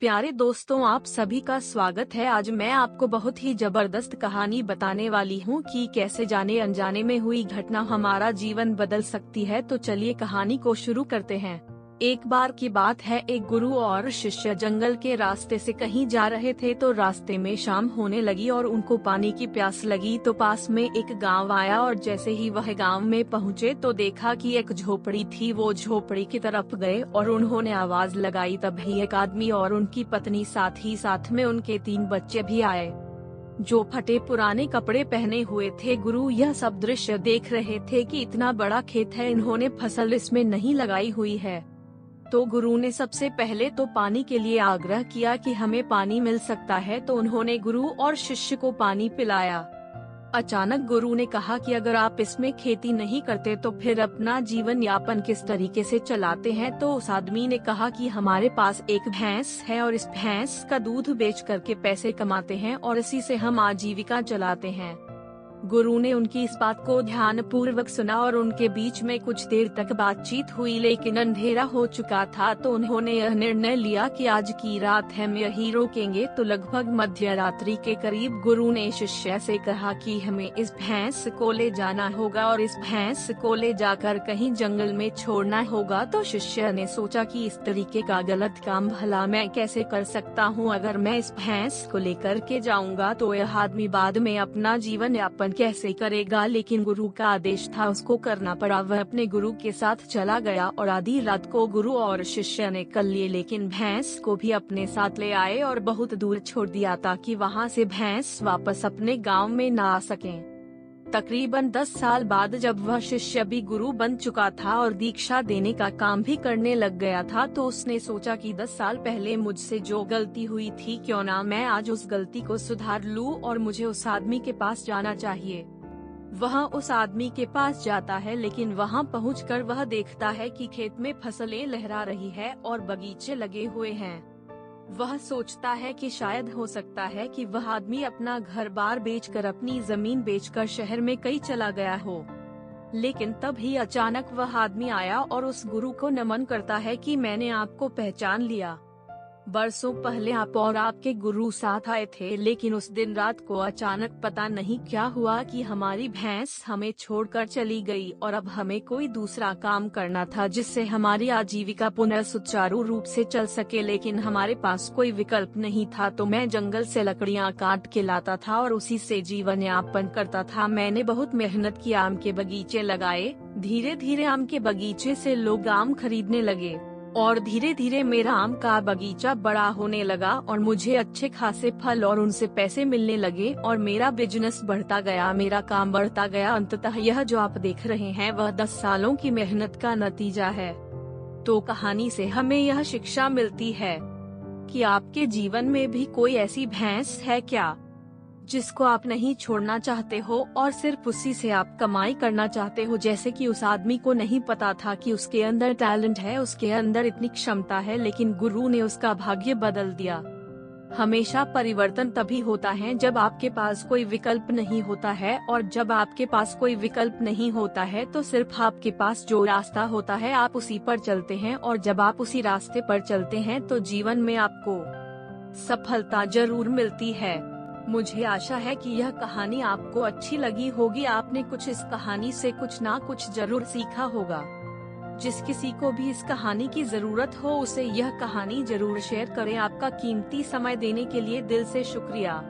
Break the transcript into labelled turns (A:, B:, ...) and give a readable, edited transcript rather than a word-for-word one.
A: प्यारे दोस्तों, आप सभी का स्वागत है। आज मैं आपको बहुत ही जबरदस्त कहानी बताने वाली हूँ कि कैसे जाने अनजाने में हुई घटना हमारा जीवन बदल सकती है। तो चलिए कहानी को शुरू करते हैं। एक बार की बात है, एक गुरु और शिष्य जंगल के रास्ते से कहीं जा रहे थे। तो रास्ते में शाम होने लगी और उनको पानी की प्यास लगी। तो पास में एक गांव आया और जैसे ही वह गांव में पहुंचे तो देखा कि एक झोपड़ी थी। वो झोपड़ी की तरफ गए और उन्होंने आवाज लगाई। तभी एक आदमी और उनकी पत्नी साथ में उनके 3 बच्चे भी आए, जो फटे पुराने कपड़े पहने हुए थे। गुरु यह सब दृश्य देख रहे थे कि इतना बड़ा खेत है, इन्होंने फसल इसमें नहीं लगाई हुई है। तो गुरु ने सबसे पहले तो पानी के लिए आग्रह किया कि हमें पानी मिल सकता है। तो उन्होंने गुरु और शिष्य को पानी पिलाया। अचानक गुरु ने कहा कि अगर आप इसमें खेती नहीं करते तो फिर अपना जीवन यापन किस तरीके से चलाते हैं। तो उस आदमी ने कहा कि हमारे पास एक भैंस है और इस भैंस का दूध बेच करके पैसे कमाते हैं और इसी से हम आजीविका चलाते हैं। गुरु ने उनकी इस बात को ध्यान पूर्वक सुना और उनके बीच में कुछ देर तक बातचीत हुई, लेकिन अंधेरा हो चुका था। तो उन्होंने यह निर्णय लिया कि आज की रात हम यहीं रोकेंगे। तो लगभग मध्य रात्रि के करीब गुरु ने शिष्य से कहा कि हमें इस भैंस को ले जाना होगा और इस भैंस को ले जाकर कहीं जंगल में छोड़ना होगा। तो शिष्य ने सोचा कि इस तरीके का गलत काम भला मैं कैसे कर सकता हूँ। अगर मैं इस भैंस को लेकर के जाऊँगा तो यह आदमी बाद में अपना जीवन यापन कैसे करेगा। लेकिन गुरु का आदेश था, उसको करना पड़ा। वह अपने गुरु के साथ चला गया और आधी रात को गुरु और शिष्य ने कल लिए, लेकिन भैंस को भी अपने साथ ले आए और बहुत दूर छोड़ दिया ताकि वहां से भैंस वापस अपने गांव में न आ सकें। तकरीबन 10 साल बाद जब वह शिष्य भी गुरु बन चुका था और दीक्षा देने का काम भी करने लग गया था, तो उसने सोचा कि 10 साल पहले मुझसे जो गलती हुई थी, क्यों ना मैं आज उस गलती को सुधार लूं और मुझे उस आदमी के पास जाना चाहिए। वह उस आदमी के पास जाता है, लेकिन वहां पहुंचकर वह देखता है कि खेत में फसलें लहरा रही है और बगीचे लगे हुए हैं। वह सोचता है कि शायद हो सकता है कि वह आदमी अपना घर बार बेचकर, अपनी जमीन बेचकर शहर में कहीं चला गया हो। लेकिन तभी अचानक वह आदमी आया और उस गुरु को नमन करता है कि मैंने आपको पहचान लिया। बरसों पहले आप और आपके गुरु साथ आए थे, लेकिन उस दिन रात को अचानक पता नहीं क्या हुआ कि हमारी भैंस हमें छोड़कर चली गई और अब हमें कोई दूसरा काम करना था जिससे हमारी आजीविका पुनः सुचारू रूप से चल सके। लेकिन हमारे पास कोई विकल्प नहीं था, तो मैं जंगल से लकड़ियां काट के लाता था और उसी से जीवन यापन करता था। मैंने बहुत मेहनत की, आम के बगीचे लगाए। धीरे धीरे आम के बगीचे से लोग आम खरीदने लगे और धीरे धीरे मेरा आम का बगीचा बड़ा होने लगा और मुझे अच्छे खासे फल और उनसे पैसे मिलने लगे और मेरा बिजनेस बढ़ता गया, मेरा काम बढ़ता गया। अंततः यह जो आप देख रहे हैं वह 10 सालों की मेहनत का नतीजा है। तो कहानी से हमें यह शिक्षा मिलती है कि आपके जीवन में भी कोई ऐसी भैंस है क्या जिसको आप नहीं छोड़ना चाहते हो और सिर्फ उसी से आप कमाई करना चाहते हो। जैसे कि उस आदमी को नहीं पता था कि उसके अंदर टैलेंट है, उसके अंदर इतनी क्षमता है, लेकिन गुरु ने उसका भाग्य बदल दिया। हमेशा परिवर्तन तभी होता है जब आपके पास कोई विकल्प नहीं होता है, और जब आपके पास कोई विकल्प नहीं होता है तो सिर्फ आपके पास जो रास्ता होता है आप उसी पर चलते हैं, और जब आप उसी रास्ते पर चलते हैं तो जीवन में आपको सफलता जरूर मिलती है। मुझे आशा है कि यह कहानी आपको अच्छी लगी होगी। आपने कुछ इस कहानी से कुछ ना कुछ जरूर सीखा होगा। जिस किसी को भी इस कहानी की जरूरत हो उसे यह कहानी जरूर शेयर करें। आपका कीमती समय देने के लिए दिल से शुक्रिया।